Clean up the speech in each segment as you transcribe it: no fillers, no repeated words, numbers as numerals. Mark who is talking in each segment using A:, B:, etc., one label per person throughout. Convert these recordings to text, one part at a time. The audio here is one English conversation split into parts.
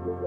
A: Hello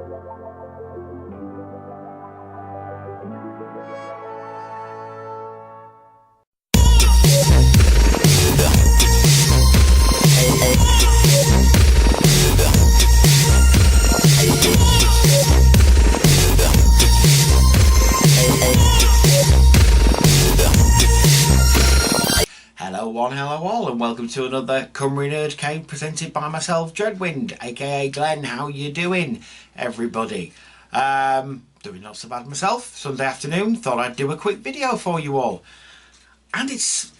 A: all, and welcome to another Cymru Nerd Cave presented by myself, Dreadwind, aka Glenn. How you doing, everybody? Doing not so bad myself. Sunday afternoon, thought I'd do a quick video for you all, and it's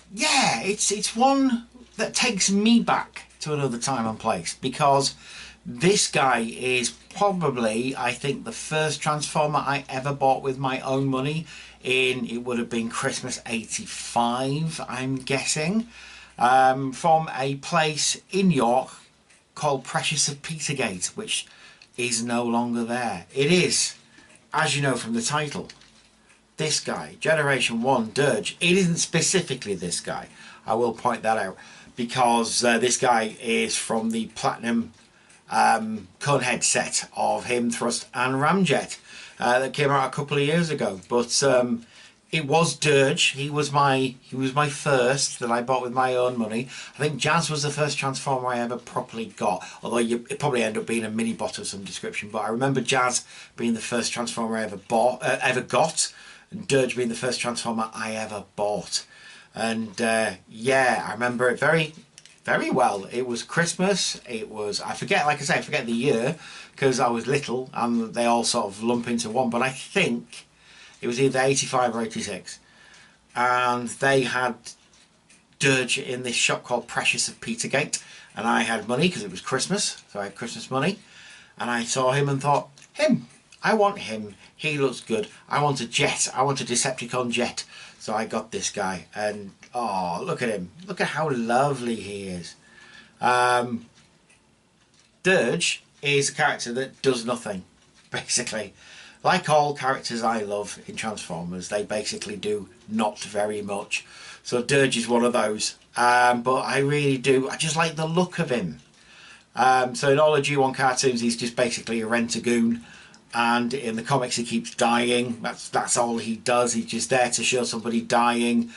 A: one that takes me back to another time and place, because this guy is probably, I think, the first Transformer I ever bought with my own money. It would have been Christmas '85, I'm guessing, from a place in York called Precious of Petergate, which is no longer there. It is, as you know from the title, this guy, Generation 1 Dirge. It isn't specifically this guy, I will point that out, because this guy is from the Platinum Conehead set of him, Thrust and Ramjet. That came out a couple of years ago, but it was Dirge. He was my first that I bought with my own money. I think Jazz was the first Transformer I ever properly got, although it probably ended up being a mini bot of some description. But I remember Jazz being the first Transformer I ever got, and Dirge being the first Transformer I ever bought. And yeah, I remember it very well. It was Christmas. It was, I forget the year, because I was little and they all sort of lump into one, but I think it was either 85 or 86, and they had Dirge in this shop called Precious of Petergate, and I had money because it was Christmas, so I had Christmas money, and I saw him and thought, I want him, he looks good, I want a jet, I want a Decepticon jet. So I got this guy, and oh, look at him, look at how lovely he is. Dirge is a character that does nothing, basically. Like all characters I love in Transformers, they basically do not very much. So Dirge is one of those, but I really do, I just like the look of him. So in all the G1 cartoons, he's just basically a rent-a-goon, and in the comics he keeps dying. That's all he does. He's just there to show somebody dying.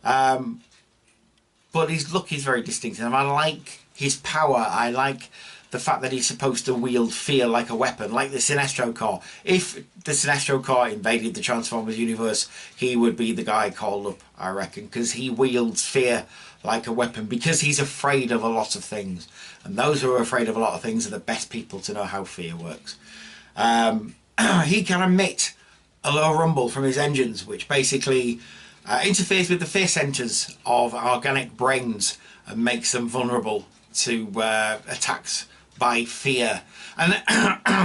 A: But his look is very distinctive. I like his power. I like the fact that he's supposed to wield fear like a weapon, like the Sinestro Corps. If the Sinestro Corps invaded the Transformers universe, he would be the guy called up, I reckon, because he wields fear like a weapon, because he's afraid of a lot of things. And those who are afraid of a lot of things are the best people to know how fear works. He can emit a low rumble from his engines, which basically interferes with the fear centers of organic brains and makes them vulnerable to attacks by fear. And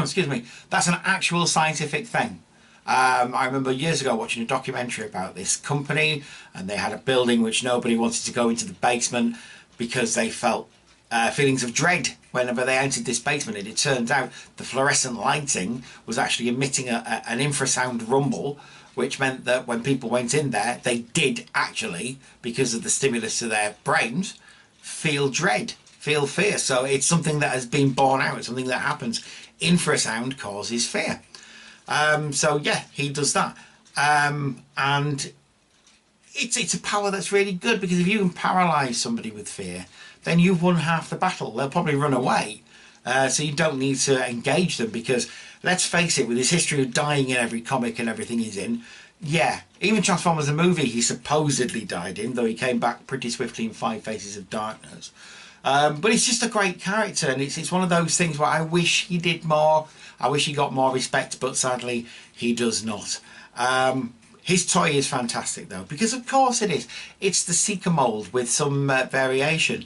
A: excuse me, that's an actual scientific thing. I remember years ago watching a documentary about this company, and they had a building which nobody wanted to go into the basement because they felt feelings of dread whenever they entered this basement. And it turned out the fluorescent lighting was actually emitting an infrasound rumble, which meant that when people went in there, they did actually, because of the stimulus to their brains, feel dread, feel fear. So it's something that has been borne out. It's something that happens. Infrasound causes fear. So yeah, he does that. And it's a power that's really good, because if you can paralyze somebody with fear, then you've won half the battle. They'll probably run away. So you don't need to engage them, because let's face it, with his history of dying in every comic and everything he's in, yeah, even Transformers the movie he supposedly died in, though he came back pretty swiftly in Five Faces of Darkness. But he's just a great character, and it's one of those things where I wish he did more. I wish he got more respect, but sadly he does not. His toy is fantastic though, because of course it is. It's the Seeker mold with some variation.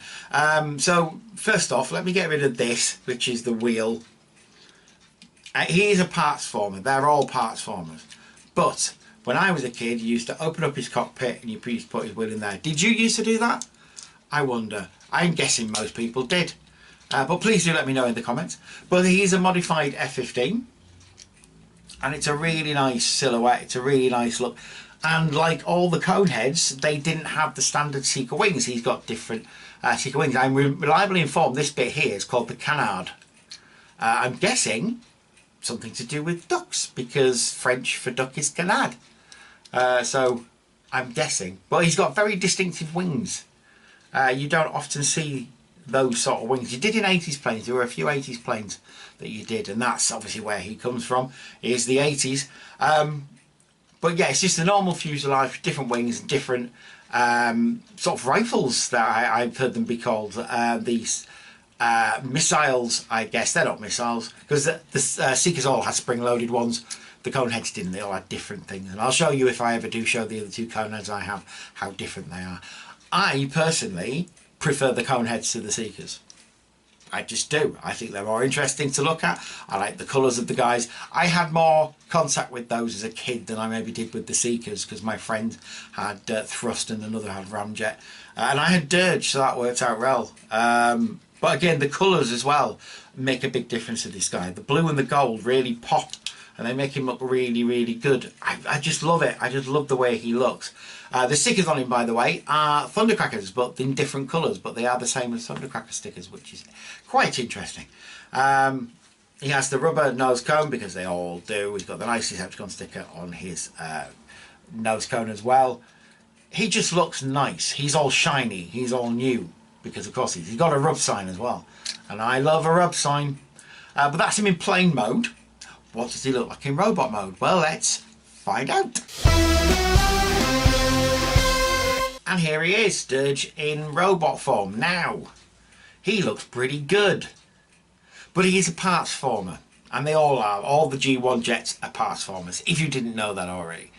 A: So first off, let me get rid of this, which is the wheel. He is a parts former. They're all parts formers. But when I was a kid, you used to open up his cockpit and you used to put his wheel in there. Did you used to do that? I wonder. I'm guessing most people did. But please do let me know in the comments. But he's a modified F-15. And it's a really nice silhouette. It's a really nice look. And like all the Coneheads, they didn't have the standard Seeker wings. He's got different Seeker wings. I'm reliably informed this bit here is called the canard. I'm guessing something to do with ducks, because French for duck is canard. So I'm guessing. But he's got very distinctive wings. You don't often see those sort of wings. You did in 80s planes. There were a few 80s planes that you did, and that's obviously where he comes from, is the 80s. But yeah, it's just a normal fuselage, different wings, different sort of rifles that I've heard them be called. These missiles, I guess. They're not missiles, because the Seekers all had spring-loaded ones. The Coneheads didn't. They all had different things. And I'll show you, if I ever do show the other two Coneheads I have, how different they are. I personally prefer the Coneheads to the Seekers. I just do. I think they're more interesting to look at. I like the colours of the guys. I had more contact with those as a kid than I maybe did with the Seekers, because my friend had Thrust and another had Ramjet. And I had Dirge, so that worked out well. But again, the colours as well make a big difference to this guy. The blue and the gold really pop, and they make him look really, really good. I just love it. I just love the way he looks. The stickers on him, by the way, are Thundercrackers, but in different colours, but they are the same as Thundercracker stickers, which is quite interesting. He has the rubber nose cone, because they all do. He's got the nice Decepticon sticker on his nose cone as well. He just looks nice. He's all shiny. He's all new, because of course he's got a rub sign as well. And I love a rub sign. But that's him in plane mode. What does he look like in robot mode? Well, let's find out. And here he is, Dirge in robot form. Now, he looks pretty good. But he is a parts former. And they all are. All the G1 jets are parts formers, if you didn't know that already.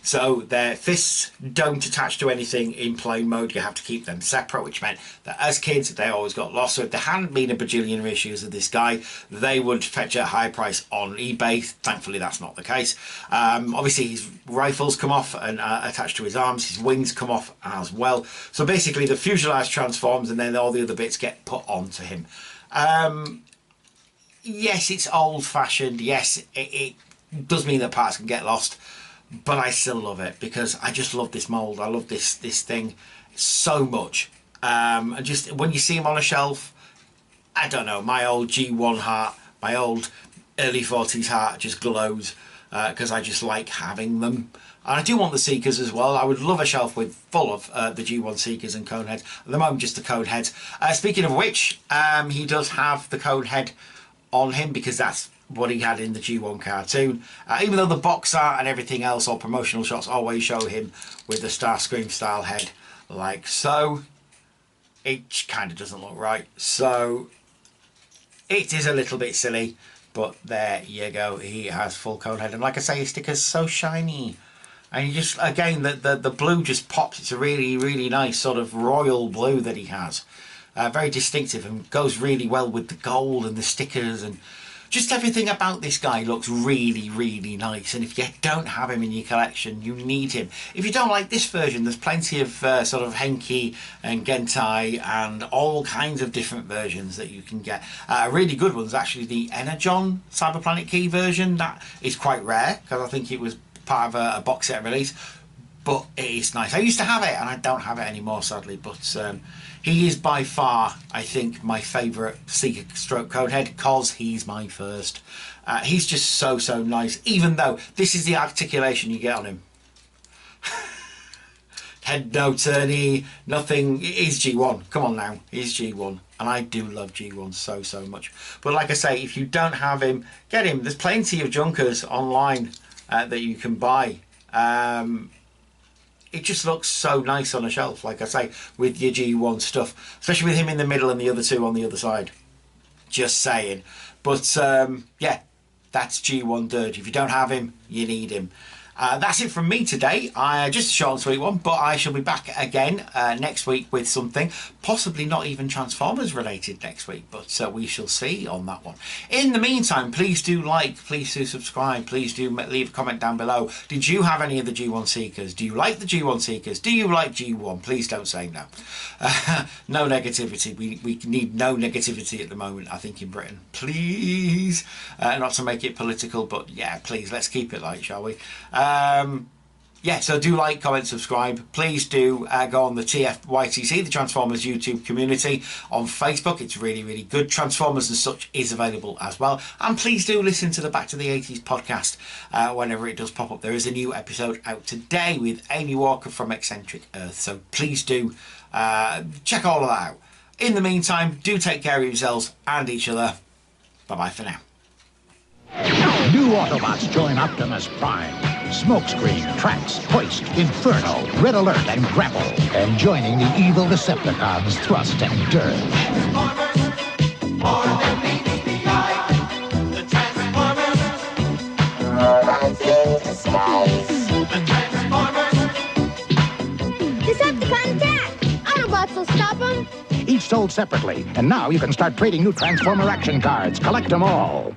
A: So their fists don't attach to anything in plane mode. You have to keep them separate, which meant that as kids, they always got lost. So if there hadn't been a bajillion reissues of this guy, they would fetch a high price on eBay. Thankfully, that's not the case. Obviously, his rifles come off and attached to his arms. His wings come off as well. So basically, the fuselage transforms, and then all the other bits get put onto him. Yes, it's old-fashioned. Yes, it does mean that parts can get lost. But I still love it, because I just love this mould. I love this thing so much. And just when you see him on a shelf, I don't know, my old G1 heart, my old early 40s heart just glows, because I just like having them. And I do want the Seekers as well. I would love a shelf full of the G1 Seekers and Coneheads. At the moment, just the Coneheads. Speaking of which, he does have the Conehead on him, because that's what he had in the G1 cartoon. Even though the box art and everything else, or promotional shots, always show him with the Starscream style head like so, it kind of doesn't look right. So it is a little bit silly, but there you go. He has full Conehead, and like I say, his sticker's so shiny. And you just, again, the blue just pops. It's a really, really nice sort of royal blue that he has. Very distinctive, and goes really well with the gold and the stickers, and just everything about this guy looks really, really nice. And if you don't have him in your collection, you need him. If you don't like this version, there's plenty of sort of Henki and Gentai and all kinds of different versions that you can get. A really good one's actually the Energon Cyberplanet Key version. That is quite rare, because I think it was part of a box set release. But it is nice. I used to have it, and I don't have it anymore, sadly. But he is by far, I think, my favourite Seeker stroke Conehead, because he's my first. He's just so, so nice, even though this is the articulation you get on him. Head no turny, nothing. He's G1. Come on now, he's G1. And I do love G1 so, so much. But like I say, if you don't have him, get him. There's plenty of junkers online that you can buy. It just looks so nice on a shelf, like I say, with your G1 stuff. Especially with him in the middle and the other two on the other side. Just saying. But, yeah, that's G1 Dirge. If you don't have him, you need him. That's it from me today. Just a short and sweet one, but I shall be back again next week with something, possibly not even Transformers related next week, but we shall see on that one. In the meantime, please do like, please do subscribe, please do leave a comment down below. Did you have any of the G1 Seekers? Do you like the G1 Seekers? Do you like G1? Please don't say no. No negativity. We need no negativity at the moment, I think, in Britain. Please. Not to make it political, but yeah, please, let's keep it light, shall we? yeah, so do like, comment, subscribe. Please do go on the TFYTC, the Transformers YouTube community on Facebook. It's really, really good. Transformers and Such is available as well. And please do listen to the Back to the 80s podcast whenever it does pop up. There is a new episode out today with Amy Walker from Eccentric Earth. So please do check all of that out. In the meantime, do take care of yourselves and each other. Bye-bye for now.
B: New Autobots join Optimus Prime. Smokescreen, Trax, Hoist, Inferno, Red Alert, and Grapple. And joining the evil Decepticons, Thrust and Dirge.
C: More than meets the eye. The Transformers. The Transformers.
D: Decepticon attack! Autobots will stop them.
B: Each sold separately. And now you can start trading new Transformer action cards. Collect them all.